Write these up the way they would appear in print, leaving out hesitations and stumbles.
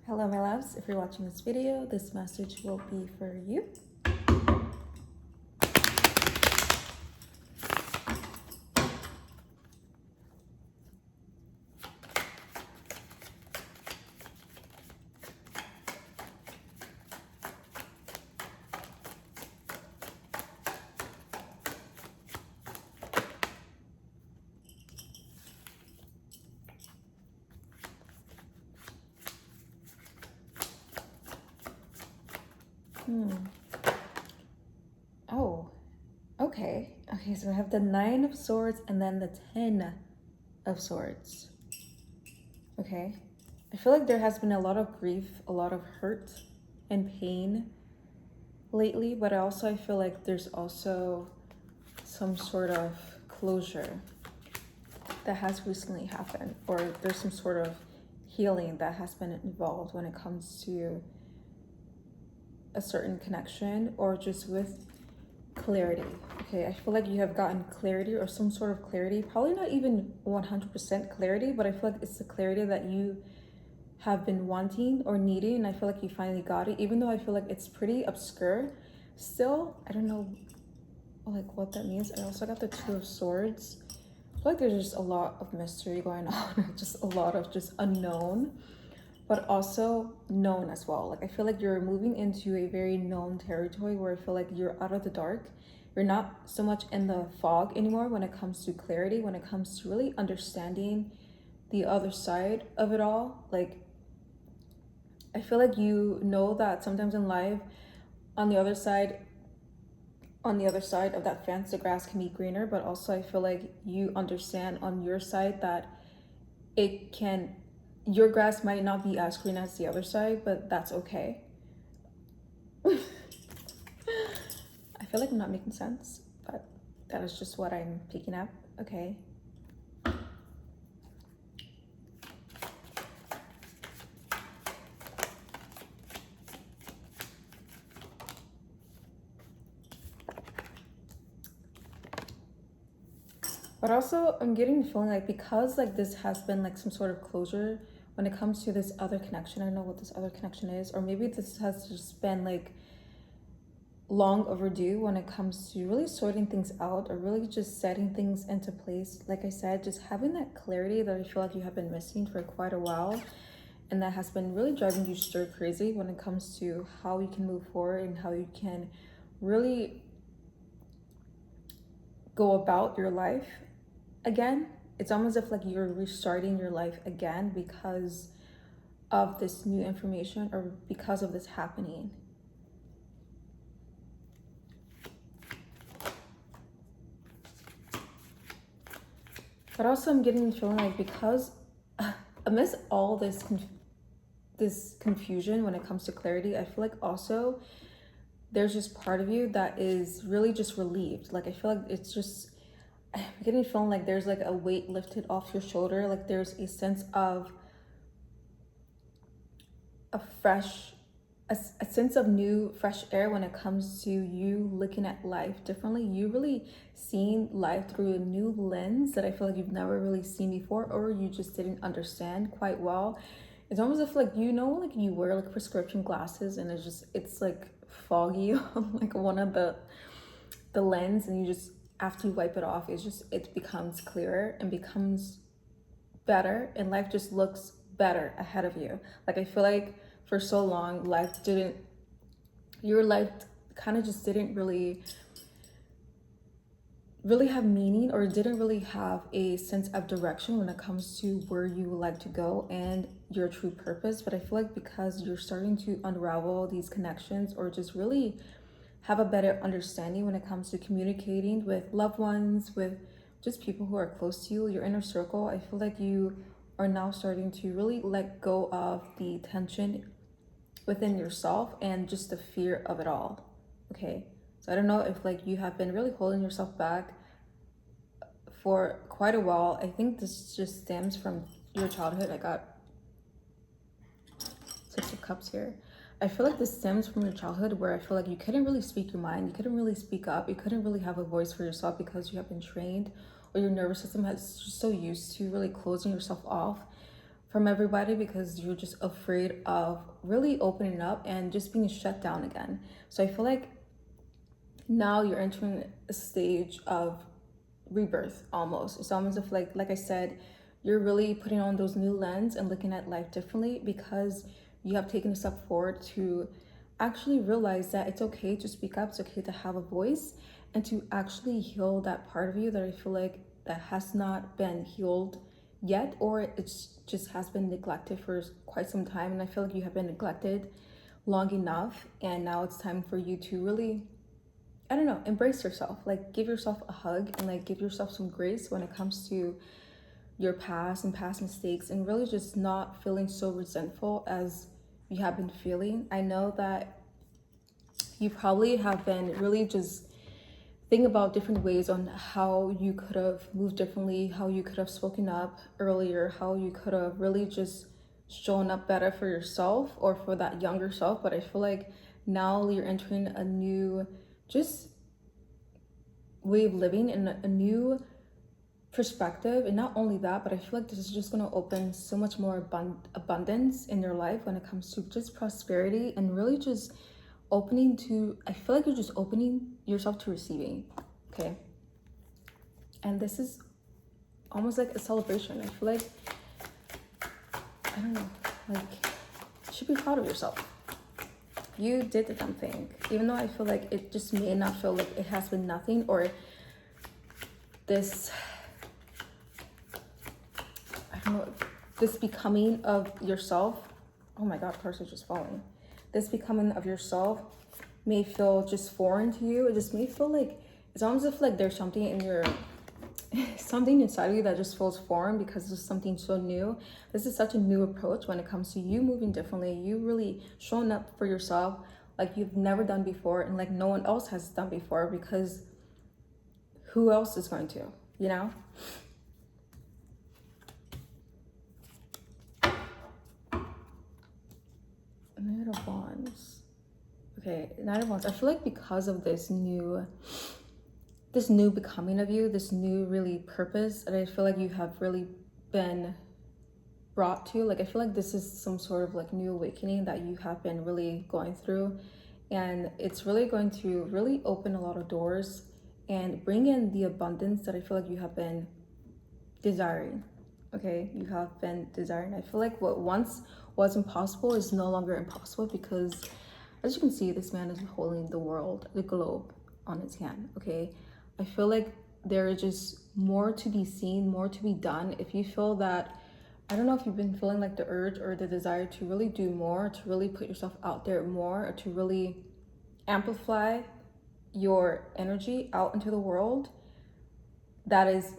Hello, my loves. If you're watching this video, this message will be for you. Oh, okay. Okay, so I have the Nine of Swords and then the Ten of Swords. Okay. I feel like there has been a lot of grief, a lot of hurt and pain lately, but I feel like there's also some sort of closure that has recently happened, or there's some sort of healing that has been involved when it comes to a certain connection or just with clarity. Okay, I feel like you have gotten clarity or some sort of clarity, probably not even 100% clarity, but I feel like it's the clarity that you have been wanting or needing, and I feel like you finally got it, even though I feel like it's pretty obscure still. I don't know like what that means. I also got the Two of Swords. I feel like there's just a lot of mystery going on, just a lot of just unknown, but also known as well. Like I feel like you're moving into a very known territory where I feel like you're out of the dark. You're not so much in the fog anymore when it comes to clarity, when it comes to really understanding the other side of it all. Like I feel like you know that sometimes in life, on the other side of that fence, the grass can be greener, but also I feel like you understand on your side that your grass might not be as green as the other side, but that's okay. I feel like I'm not making sense, but that is just what I'm picking up. Okay. But also I'm getting the feeling like because like this has been like some sort of closure when it comes to this other connection. I don't know what this other connection is, or maybe this has just been like long overdue when it comes to really sorting things out or really just setting things into place. Like I said, just having that clarity that I feel like you have been missing for quite a while, and that has been really driving you stir crazy when it comes to how you can move forward and how you can really go about your life again. It's almost as if like you're restarting your life again because of this new information or because of this happening. But also I'm getting the feeling like because amidst all this confusion when it comes to clarity, I feel like also there's just part of you that is really just relieved. Like I feel like it's just, I'm getting the feeling like there's like a weight lifted off your shoulder. Like there's a sense of a sense of new fresh air when it comes to you looking at life differently. You really seeing life through a new lens that I feel like you've never really seen before, or you just didn't understand quite well. It's almost as if like, you know, like you wear like prescription glasses and it's like foggy on like one of the lens, and you just, after you wipe it off, it becomes clearer and becomes better, and life just looks better ahead of you. Like I feel like for so long your life kind of just didn't really have meaning, or didn't really have a sense of direction when it comes to where you would like to go and your true purpose. But I feel like because you're starting to unravel these connections, or just really have a better understanding when it comes to communicating with loved ones, with just people who are close to you, your inner circle, I feel like you are now starting to really let go of the tension within yourself and just the fear of it all. Okay, so I don't know if like you have been really holding yourself back for quite a while. I think this just stems from your childhood. I got Six of Cups here. I feel like this stems from your childhood, where I feel like you couldn't really speak your mind, you couldn't really speak up, you couldn't really have a voice for yourself because you have been trained, or your nervous system has just so used to really closing yourself off from everybody because you're just afraid of really opening up and just being shut down again. So I feel like now you're entering a stage of rebirth almost. It's almost like I said, you're really putting on those new lens and looking at life differently because you have taken a step forward to actually realize that it's okay to speak up, it's okay to have a voice, and to actually heal that part of you that I feel like that has not been healed yet, or it's just has been neglected for quite some time. And I feel like you have been neglected long enough, and now it's time for you to really, I don't know, embrace yourself. Like, give yourself a hug and like give yourself some grace when it comes to your past and past mistakes, and really just not feeling so resentful as you have been feeling. I know that you probably have been really just thinking about different ways on how you could have moved differently, how you could have spoken up earlier, how you could have really just shown up better for yourself or for that younger self. But I feel like now you're entering a new just way of living and a new perspective. And not only that, but I feel like this is just going to open so much more abundance in your life when it comes to just prosperity and really just opening to, I feel like you're just opening yourself to receiving. Okay, and this is almost like a celebration. I feel like, I don't know, like, you should be proud of yourself. You did something, even though I feel like it just may not feel like it has been nothing, or this, I don't know, this becoming of yourself. Oh my God, cars are just falling. This becoming of yourself may feel just foreign to you. It just may feel like, it's almost as if like there's something in your, something inside of you that just feels foreign because it's something so new. This is such a new approach when it comes to you moving differently, you really showing up for yourself like you've never done before and like no one else has done before, because who else is going to, you know? Knight of Wands. Okay, Knight of Wands. I feel like because of this new becoming of you, this new really purpose that I feel like you have really been brought to, like I feel like this is some sort of like new awakening that you have been really going through, and it's really going to really open a lot of doors and bring in the abundance that I feel like you have been desiring. Okay, you have been desiring. I feel like what once was impossible is no longer impossible, because as you can see, this man is holding the world, the globe on his hand. Okay, I feel like there is just more to be seen, more to be done. If you feel that, I don't know if you've been feeling like the urge or the desire to really do more, to really put yourself out there more, or to really amplify your energy out into the world, that is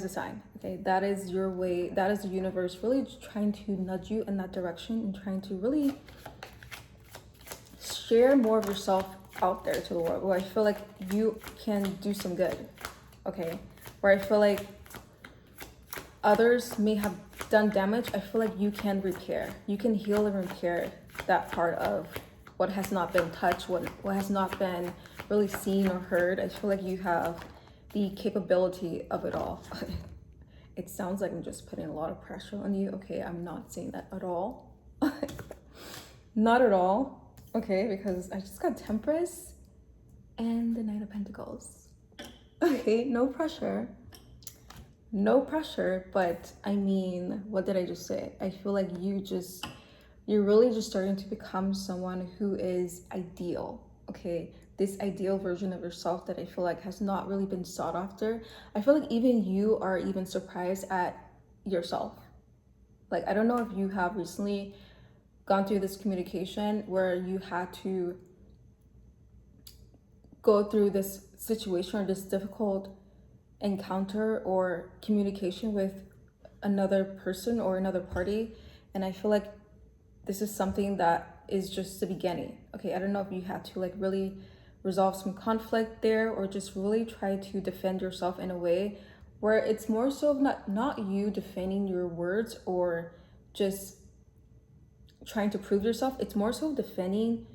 a sign. Okay, that is your way, that is the universe really trying to nudge you in that direction and trying to really share more of yourself out there to the world, where I feel like you can do some good. Okay, where I feel like others may have done damage, I feel like you can repair, you can heal and repair that part of what has not been touched, what has not been really seen or heard. I feel like you have the capability of it all. It sounds like I'm just putting a lot of pressure on you. Okay, I'm not saying that at all. Not at all. Okay, because I just got Temperance and the Knight of Pentacles. Okay, no pressure. No pressure, but I mean, what did I just say? I feel like you're really just starting to become someone who is ideal. Okay, this ideal version of yourself that I feel like has not really been sought after. I feel like even you are even surprised at yourself. Like, I don't know if you have recently gone through this communication where you had to go through this situation or this difficult encounter or communication with another person or another party, and I feel like this is something that is just the beginning. Okay, I don't know if you had to like really resolve some conflict there, or just really try to defend yourself in a way where it's more so of not you defending your words or just trying to prove yourself. It's more so defending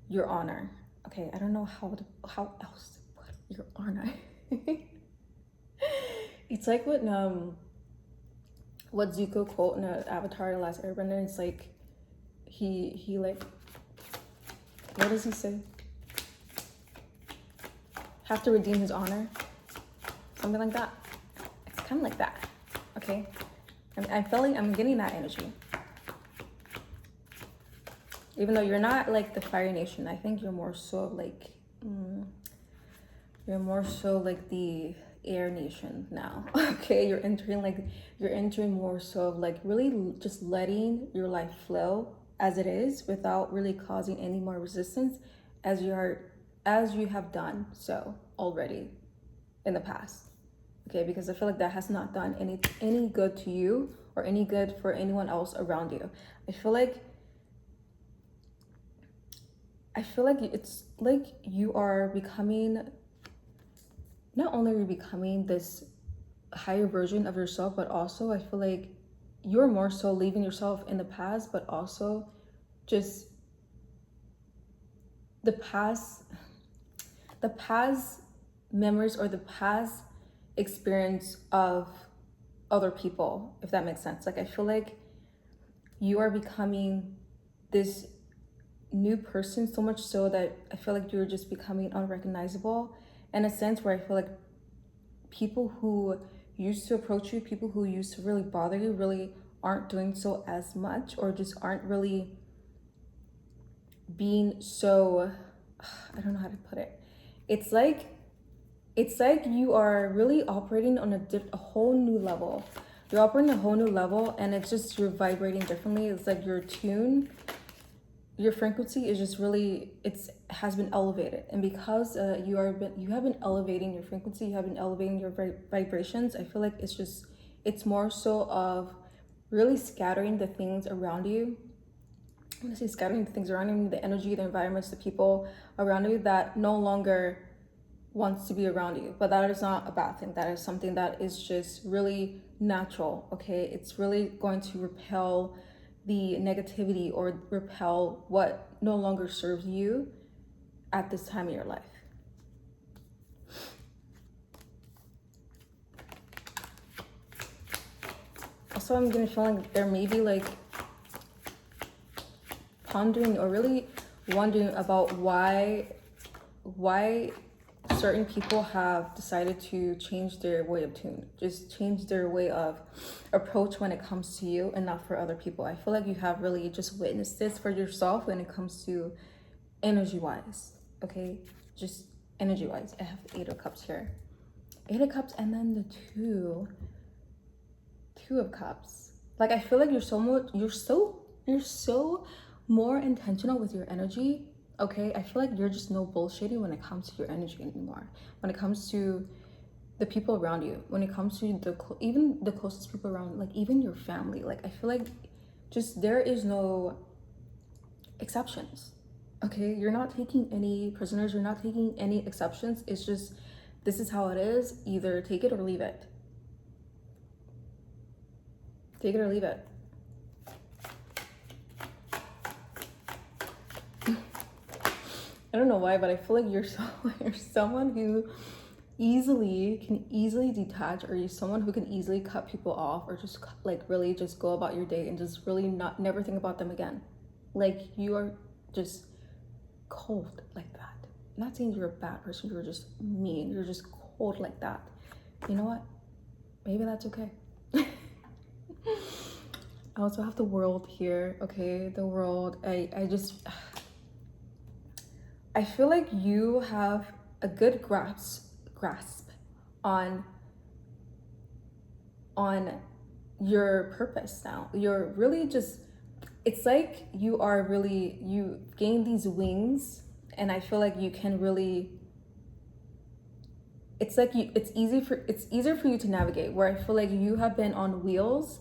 your honor. Okay, I don't know how else to put your honor. It's like when what Zuko quote in Avatar: The Last Airbender. It's like he like, what does he say? Have to redeem his honor, something like that. It's kind of like that, okay? I'm getting that energy. Even though you're not like the Fire Nation, I think you're more so like, you're more so like the Air Nation now. Okay, you're entering more so of like really just letting your life flow as it is without really causing any more resistance as you have done so already in the past. Okay, because I feel like that has not done any good to you or any good for anyone else around you. I feel like it's like you are becoming, not only are you becoming this higher version of yourself, but also I feel like you're more so leaving yourself in the past, but also just the past memories or the past experience of other people, if that makes sense. Like I feel like you are becoming this new person, so much so that I feel like you're just becoming unrecognizable in a sense where I feel like people who used to approach you, people who used to really bother you, really aren't doing so as much, or just aren't really being so, I don't know how to put it. It's like you are really operating on a whole new level. You're operating a whole new level, and it's just you're vibrating differently. It's like your tune, your frequency is just really, has been elevated, and because you have been elevating your frequency, you have been elevating your vibrations. I feel like it's more so of really scattering the things around you. I'm gonna say scattering the things around you, the energy, the environments, the people around you that no longer wants to be around you. But that is not a bad thing. That is something that is just really natural. Okay, it's really going to repel the negativity or repel what no longer serves you at this time of your life. Also, I'm gonna feel like there may be like pondering or really wondering about why certain people have decided to change their way of tune, just change their way of approach when it comes to you and not for other people. I feel like you have really just witnessed this for yourself when it comes to energy wise, okay? Just energy wise. I have the 8 of Cups here. 8 of Cups and then the two of Cups. Like I feel like you're so more intentional with your energy. Okay, I feel like you're just no bullshitting when it comes to your energy anymore. When it comes to the people around you, when it comes to even the closest people around, like even your family. Like I feel like just there is no exceptions. Okay, you're not taking any prisoners. You're not taking any exceptions. It's just this is how it is. Either take it or leave it. Take it or leave it. I don't know why, but I feel like you're someone who can easily detach, or you're someone who can easily cut people off, or just like really just go about your day and just really never think about them again. Like you are just cold like that. I'm not saying you're a bad person, you're just mean, you're just cold like that. You know what? Maybe that's okay. I also have the World here, okay? The World, I feel like you have a good grasp on your purpose now. You're really just, it's like you gain these wings, and I feel like you can really, it's like it's easier for you to navigate, where I feel like you have been on wheels,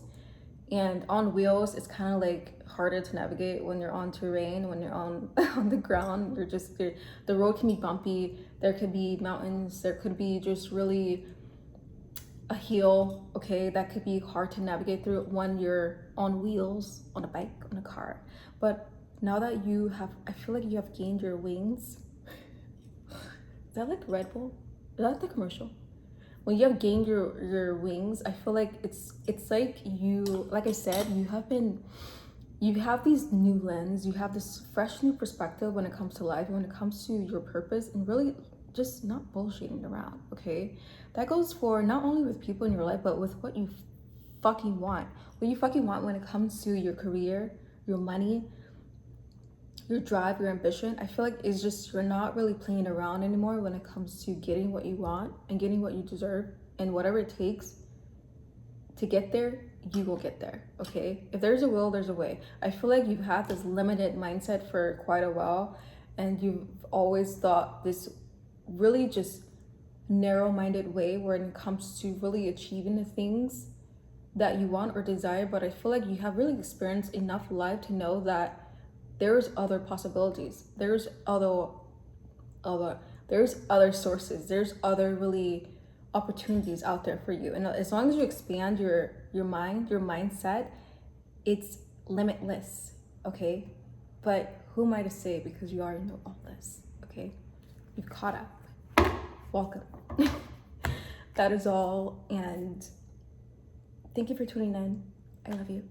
and on wheels it's kind of like harder to navigate when you're on terrain, when you're on on the ground. The road can be bumpy, there could be mountains, there could be just really a hill, okay, that could be hard to navigate through when you're on wheels, on a bike, on a car. But now that I feel like you have gained your wings. Is that like Red Bull? Is that the commercial? when you have gained your wings, I feel like it's like you, like I said, you have these new lens, you have this fresh new perspective when it comes to life, when it comes to your purpose, and really just not bullshitting around. Okay, that goes for not only with people in your life, but with what you fucking want. What you fucking want when it comes to your career, your money, your drive, your ambition. I feel like it's just, you're not really playing around anymore when it comes to getting what you want and getting what you deserve, and whatever it takes to get there, you will get there. Okay, if there's a will, there's a way. I feel like you've had this limited mindset for quite a while, and you've always thought this really just narrow-minded way when it comes to really achieving the things that you want or desire. But I feel like you have really experienced enough life to know that there's other possibilities, there's other sources, there's other really opportunities out there for you. And as long as you expand your mind, your mindset, it's limitless. Okay, but who am I to say, because you already know all this. Okay, you've caught up. Welcome. That is all, and thank you for tuning in. I love you.